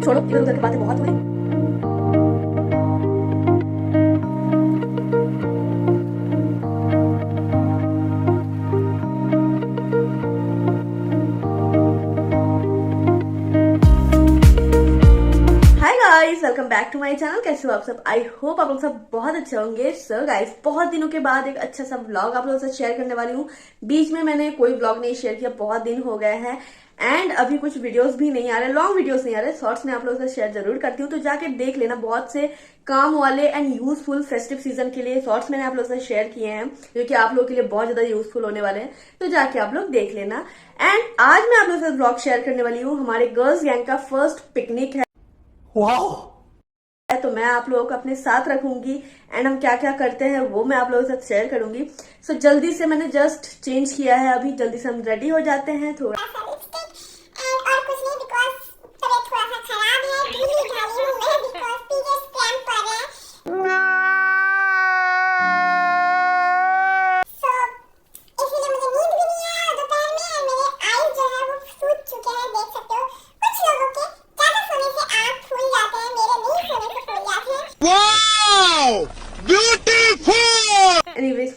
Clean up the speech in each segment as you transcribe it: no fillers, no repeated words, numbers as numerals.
छोड़ो, इधर उधर की बातें बहुत हो गई। Guys welcome back to my channel. कैसे हो आप सब? आई होप आप लोग सब बहुत अच्छे होंगे। सो गाइस, बहुत दिनों के बाद एक अच्छा सा व्लॉग आप लोगों से शेयर करने वाली हूँ। बीच में मैंने कोई व्लॉग नहीं शेयर किया, बहुत दिन हो गए हैं एंड अभी कुछ वीडियोस भी नहीं आ रहे, लॉन्ग वीडियोस नहीं आ रहे। शॉर्ट्स में आप लोगों से शेयर जरूर करती हूँ, तो जाके देख लेना। बहुत से काम वाले एंड यूजफुल फेस्टिव सीजन के लिए शॉर्ट्स मैंने आप लोगों से शेयर किए हैं, जो कि आप लोगों के लिए बहुत ज्यादा यूजफुल होने वाले हैं, तो जाके आप लोग देख लेना। एंड आज मैं आप लोगों से व्लॉग शेयर करने वाली हूँ। हमारे गर्ल्स गैंग का फर्स्ट पिकनिक है, तो मैं आप लोगों को अपने साथ रखूंगी एंड हम क्या क्या करते हैं वो मैं आप लोगों के साथ शेयर करूंगी। सो जल्दी से मैंने जस्ट चेंज किया है, अभी जल्दी से हम रेडी हो जाते हैं। थोड़ा और कुछ नहीं, बिकॉज तबीयत थोड़ा सा खराब है, ढीली ढाली हूं मैं, बिकॉज पीरियड्स क्रैम्प कर रहे हैं। सो इसलिए मुझे नींद भी नहीं आया दोपहर में, और मेरे आईज जो है वो सूज चुके हैं, देख सकते हो। कुछ लोगों के ज्यादा सोने से आंख फूल जाते हैं, मेरे नहीं सोने से फूल जाते हैं। Wow beautiful. एनीवेज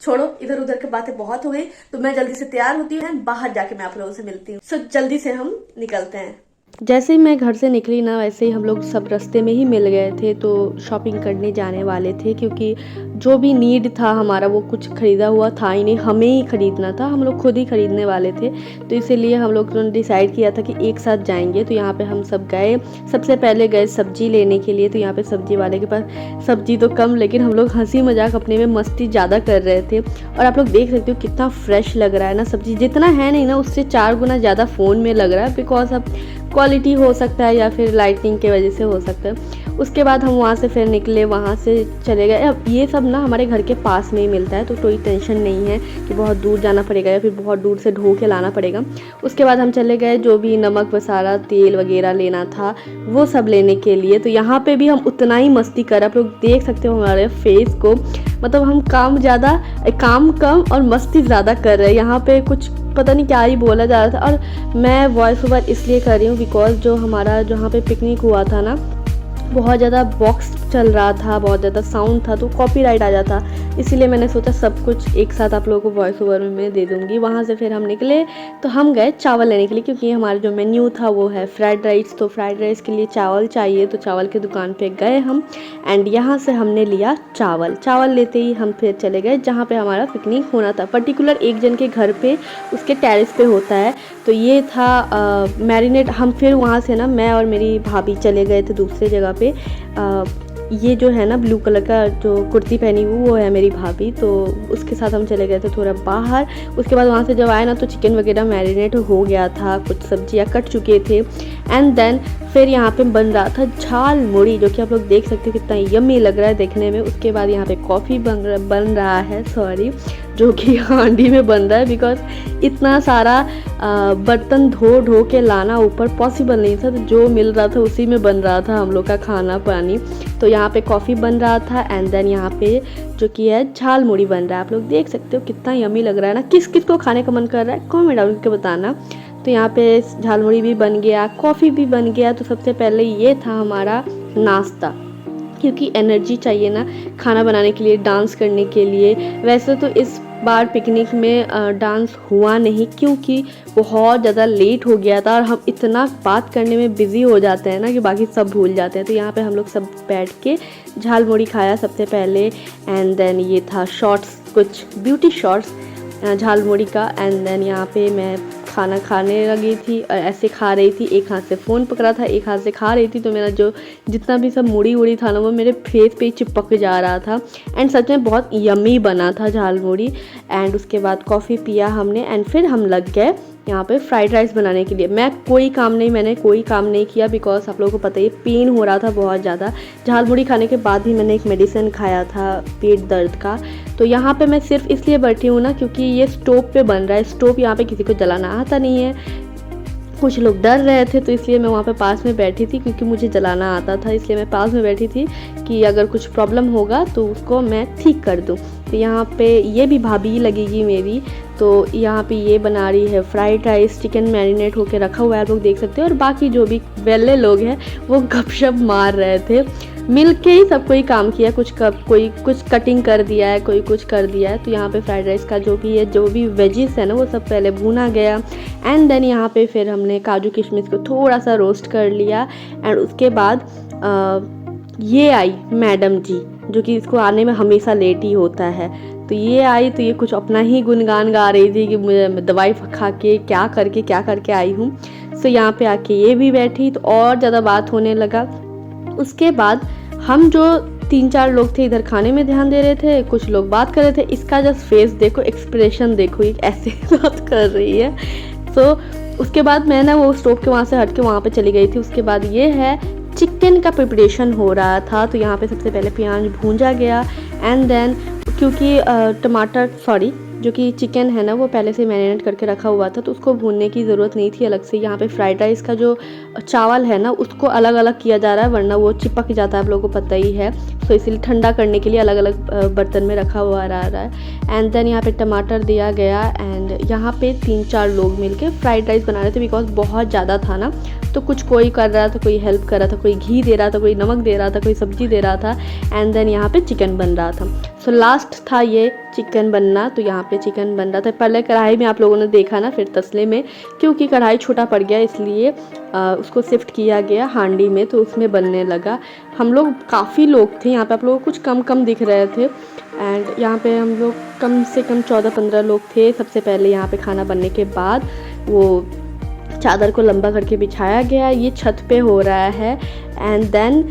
छोड़ो, इधर उधर की बातें बहुत हो गई, तो मैं जल्दी से तैयार होती हूँ एंड बाहर जाके मैं आप लोगों से मिलती हूँ। सो जल्दी से हम निकलते हैं। जैसे ही मैं घर से निकली ना, वैसे ही हम लोग सब रास्ते में ही मिल गए थे, तो शॉपिंग करने जाने वाले थे, क्योंकि जो भी नीड था हमारा वो कुछ खरीदा हुआ था ही नहीं, हमें ही खरीदना था, हम लोग खुद ही खरीदने वाले थे। तो इसीलिए हम लोग ने डिसाइड किया था कि एक साथ जाएंगे। तो यहाँ पे हम सब गए। सबसे पहले गए सब्जी लेने के लिए, तो यहाँ पे सब्जी वाले के पास सब्जी तो कम, लेकिन हम लोग हंसी मजाक अपने में मस्ती ज़्यादा कर रहे थे। और आप लोग देख सकते हो कितना फ्रेश लग रहा है ना सब्जी, जितना है नहीं ना उससे 4 गुना ज़्यादा फ़ोन में लग रहा है, बिकॉज अब क्वालिटी हो सकता है या फिर लाइटिंग के वजह से हो सकता है। उसके बाद हम वहाँ से फिर निकले, वहाँ से चले गए। अब ये सब ना हमारे घर के पास में ही मिलता है, तो कोई टेंशन नहीं है कि बहुत दूर जाना पड़ेगा या फिर बहुत दूर से ढो के लाना पड़ेगा। उसके बाद हम चले गए जो भी नमक मसाला तेल वगैरह लेना था वो सब लेने के लिए। तो यहाँ पे भी हम उतना ही मस्ती कर, आप लोग देख सकते हो हमारे फेस को, मतलब हम काम कम और मस्ती ज़्यादा कर रहे हैं। यहाँ पे कुछ पता नहीं क्या ही बोला जा रहा था। और मैं वॉइस ओवर इसलिए कर रही हूँ बिकॉज जो हमारा जहाँ पे पिकनिक हुआ था ना, बहुत ज़्यादा बॉक्स चल रहा था, बहुत ज़्यादा साउंड था, तो कॉपीराइट आ जाता, इसीलिए मैंने सोचा सब कुछ एक साथ आप लोगों को वॉइस ओवर में दे दूँगी। वहाँ से फिर हम निकले, तो हम गए चावल लेने के लिए, क्योंकि हमारा जो मेन्यू था वो है फ्राइड राइस, तो फ्राइड राइस के लिए चावल चाहिए। तो चावल की दुकान पे गए हम एंड यहाँ से हमने लिया चावल लेते ही हम फिर चले गए जहाँ पे हमारा पिकनिक होना था। पर्टिकुलर एक जन के घर पे, उसके टेरेस पे होता है, तो ये था मैरिनेट। हम फिर वहाँ से ना, मैं और मेरी भाभी चले गए थे दूसरे जगह पे। ये जो है ना ब्लू कलर का जो कुर्ती पहनी हुई वो है मेरी भाभी, तो उसके साथ हम चले गए थे थोड़ा बाहर। उसके बाद वहाँ से जब आए ना, तो चिकन वगैरह मैरिनेट हो गया था, कुछ सब्जियाँ कट चुके थे एंड देन फिर यहाँ पे बन रहा था झाल मुड़ी, जो कि आप लोग देख सकते हो कितना यम्मी लग रहा है देखने में। उसके बाद यहाँ पे कॉफ़ी बन रहा है, जो कि हांडी में बन रहा है, बिकॉज इतना सारा बर्तन धो के लाना ऊपर पॉसिबल नहीं था, तो जो मिल रहा था उसी में बन रहा था हम लोग का खाना पानी। तो यहाँ पे कॉफ़ी बन रहा था एंड देन यहाँ पे जो कि है झाल मुड़ी बन रहा है। आप लोग देख सकते हो कितना यम्मी लग रहा है ना। किस किस को खाने का मन कर रहा है कमेंट डाल के बताना। तो यहाँ पे झाल मुड़ी भी बन गया, कॉफ़ी भी बन गया। तो सबसे पहले ये था हमारा नाश्ता, क्योंकि एनर्जी चाहिए ना खाना बनाने के लिए, डांस करने के लिए। वैसे तो इस बार पिकनिक में डांस हुआ नहीं, क्योंकि बहुत ज़्यादा लेट हो गया था और हम इतना बात करने में बिज़ी हो जाते हैं ना कि बाकी सब भूल जाते हैं। तो यहाँ पे हम लोग सब बैठ के झाल मुड़ी खाया सबसे पहले एंड देन ये था शॉर्ट्स, कुछ ब्यूटी शॉर्ट्स झाल मुड़ी का। एंड देन यहाँ पे मैं खाना खाने लगी थी, ऐसे खा रही थी, एक हाथ से फ़ोन पकड़ा था, एक हाथ से खा रही थी। तो मेरा जो जितना भी सब मुड़ी उड़ी था ना, वो मेरे फेस पे चिपक जा रहा था एंड सच में बहुत यम्मी बना था झाल मुड़ी। एंड उसके बाद कॉफ़ी पिया हमने एंड फिर हम लग गए यहाँ पे फ्राइड राइस बनाने के लिए। मैंने कोई काम नहीं किया, बिकॉज आप लोगों को पता ही पेन हो रहा था बहुत ज़्यादा। झाल मुड़ी खाने के बाद भी मैंने एक मेडिसिन खाया था पेट दर्द का। तो यहाँ पे मैं सिर्फ इसलिए बैठी हूँ ना, क्योंकि ये स्टोव पे बन रहा है। स्टोव यहाँ पे किसी को जलाना आता नहीं है, कुछ लोग डर रहे थे, तो इसलिए मैं वहाँ पे पास में बैठी थी, क्योंकि मुझे जलाना आता था, इसलिए मैं पास में बैठी थी कि अगर कुछ प्रॉब्लम होगा तो उसको मैं ठीक कर दूँ। तो यहाँ पे ये भी भाभी लगेगी मेरी, तो यहाँ पे ये बना रही है फ्राइड राइस, चिकन मैरिनेट होके रखा हुआ है, आप लोग देख सकते हो। और बाकी जो भी वेले लोग हैं वो गपशप मार रहे थे, मिल के ही सब कोई काम किया, कोई कुछ कटिंग कर दिया है, कोई कुछ कर दिया है। तो यहाँ पे फ्राइड राइस का जो भी वेजिस है ना वो सब पहले भुना गया। एंड देन यहाँ पे फिर हमने काजू किशमिश को थोड़ा सा रोस्ट कर लिया। एंड उसके बाद ये आई मैडम जी, जो कि इसको आने में हमेशा लेट ही होता है। तो ये आई तो ये कुछ अपना ही गुनगान गा रही थी कि मुझे दवाई खा के क्या करके आई हूँ। सो यहाँ पे आके ये भी बैठी तो और ज़्यादा बात होने लगा। उसके बाद हम जो 3-4 लोग थे इधर खाने में ध्यान दे रहे थे, कुछ लोग बात कर रहे थे। इसका जस्ट फेस देखो, एक्सप्रेशन देखो, ये ऐसे बात कर रही है। सो उसके बाद मैं ना वो स्टोव के वहाँ से हट के वहाँ पे चली गई थी। उसके बाद ये है चिकन का प्रिपरेशन हो रहा था। तो यहाँ पे सबसे पहले प्याज भूंजा गया। एंड देन क्योंकि जो कि चिकन है ना वो पहले से मैरिनेट करके रखा हुआ था, तो उसको भूनने की ज़रूरत नहीं थी अलग से। यहाँ पे फ्राइड राइस का जो चावल है ना उसको अलग अलग किया जा रहा है, वरना वो चिपक जाता है, आप लोगों को पता ही है। तो इसीलिए ठंडा करने के लिए अलग अलग बर्तन में रखा हुआ रहा है। एंड देन यहाँ पे टमाटर दिया गया। एंड यहाँ पे 3-4 लोग मिलके फ्राइड राइस बना रहे थे, बिकॉज बहुत ज़्यादा था ना। तो कुछ कोई कर रहा था, कोई हेल्प कर रहा था, कोई घी दे रहा था, कोई नमक दे रहा था, कोई सब्जी दे रहा था। एंड देन यहाँ पे चिकन बन रहा था। सो लास्ट था ये चिकन बनना। तो यहाँ पे चिकन बन रहा था, पहले कढ़ाई में आप लोगों ने देखा ना, फिर तसले में, क्योंकि कढ़ाई छोटा पड़ गया इसलिए उसको शिफ्ट किया गया हांडी में, तो उसमें बनने लगा। हम लोग काफ़ी लोग थे यहाँ पे, आप लोगों को कुछ कम दिख रहे थे। एंड यहाँ पे हम लोग कम से कम 14-15 लोग थे। सबसे पहले यहाँ पे खाना बनने के बाद वो चादर को लंबा करके बिछाया गया, ये छत पे हो रहा है। एंड देन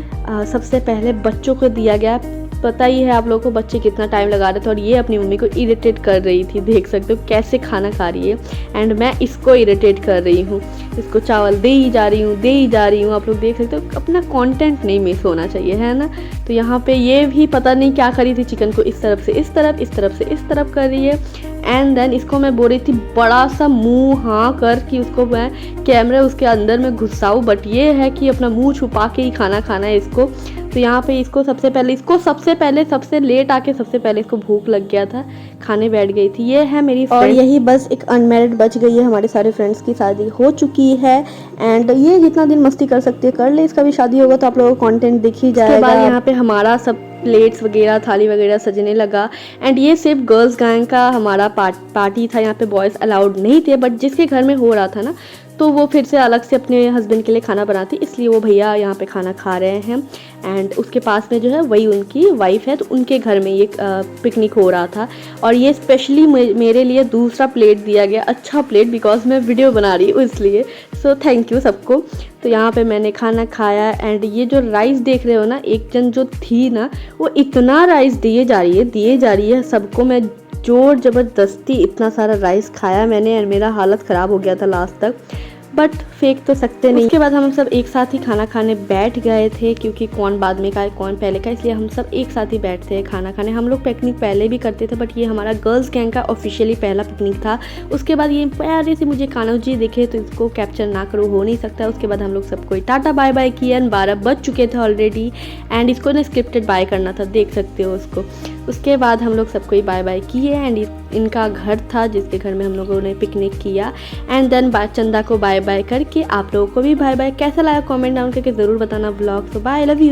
सबसे पहले बच्चों को दिया गया। पता ही है आप लोगों को बच्चे कितना टाइम लगा रहे थे, और ये अपनी मम्मी को इरिटेट कर रही थी, देख सकते हो कैसे खाना खा रही है। एंड मैं इसको इरिटेट कर रही हूँ, इसको चावल दे ही जा रही हूँ। आप लोग देख सकते हो, अपना कंटेंट नहीं मिस होना चाहिए, है ना। तो यहाँ पे ये भी पता नहीं क्या करी थी, चिकन को इस तरफ से इस तरफ, इस तरफ से इस तरफ कर रही है। एंड देन इसको मैं बोल रही थी बड़ा सा मुँह हाँ कर कि उसको मैं कैमरा उसके अंदर में घुसाऊँ, बट ये है कि अपना मुँह छुपा के ही खाना खाना है इसको। तो यहाँ पे इसको सबसे लेट आके सबसे पहले इसको भूख लग गया था, खाने बैठ गई थी। ये है मेरी और यही बस एक अनमैरिड बच गई है, हमारे सारे फ्रेंड्स की शादी हो चुकी है। एंड ये जितना दिन मस्ती कर सकती है कर ले, इसका भी शादी होगा तो आप लोगों को कंटेंट दिख ही जाएगा। उसके बाद यहाँ पे हमारा सब प्लेट्स वगैरह थाली वगैरह सजने लगा। एंड ये सिर्फ गर्ल्स गैंग का हमारा पार्टी था, यहाँ पे बॉयज़ अलाउड नहीं थे। बट जिसके घर में हो रहा था ना, तो वो फिर से अलग से अपने हस्बैंड के लिए खाना बनाती, इसलिए वो भैया यहाँ पे खाना खा रहे हैं। एंड उसके पास में जो है वही उनकी वाइफ है, तो उनके घर में ये पिकनिक हो रहा था। और ये स्पेशली मेरे लिए दूसरा प्लेट दिया गया, अच्छा प्लेट, बिकॉज मैं वीडियो बना रही हूँ इसलिए। सो थैंक यू सबको। तो यहाँ पे मैंने खाना खाया। एंड ये जो राइस देख रहे हो ना, एक जन जो थी ना वो इतना राइस दिए जा रही है सबको। मैं जोर ज़बरदस्ती इतना सारा राइस खाया मैंने, और मेरा हालत ख़राब हो गया था लास्ट तक, बट फेंक तो सकते नहीं। उसके बाद हम सब एक साथ ही खाना खाने बैठ गए थे, क्योंकि कौन बाद में खाए कौन पहले खाए, इसलिए हम सब एक साथ ही बैठते हैं खाना खाने। हम लोग पिकनिक पहले भी करते थे, बट ये हमारा गर्ल्स गैंग का ऑफिशियली पहला पिकनिक था। उसके बाद ये प्यारे से मुझे कान्हा जी दिखे, तो इसको कैप्चर ना करो हो नहीं सकता। उसके बाद हम लोग सबको टाटा बाय बाय किया। 12 बज चुके थे ऑलरेडी। एंड इसको ना स्क्रिप्टेड बाय करना था, देख सकते हो उसको। उसके बाद हम लोग सबको ही बाय बाय किए। एंड इनका घर था जिसके घर में हम लोगों ने पिकनिक किया। एंड देन चंदा को बाय बाय करके आप लोगों को भी बाय बाय। कैसा लगा कमेंट डाउन करके ज़रूर बताना ब्लॉग। तो बाय, लव यू।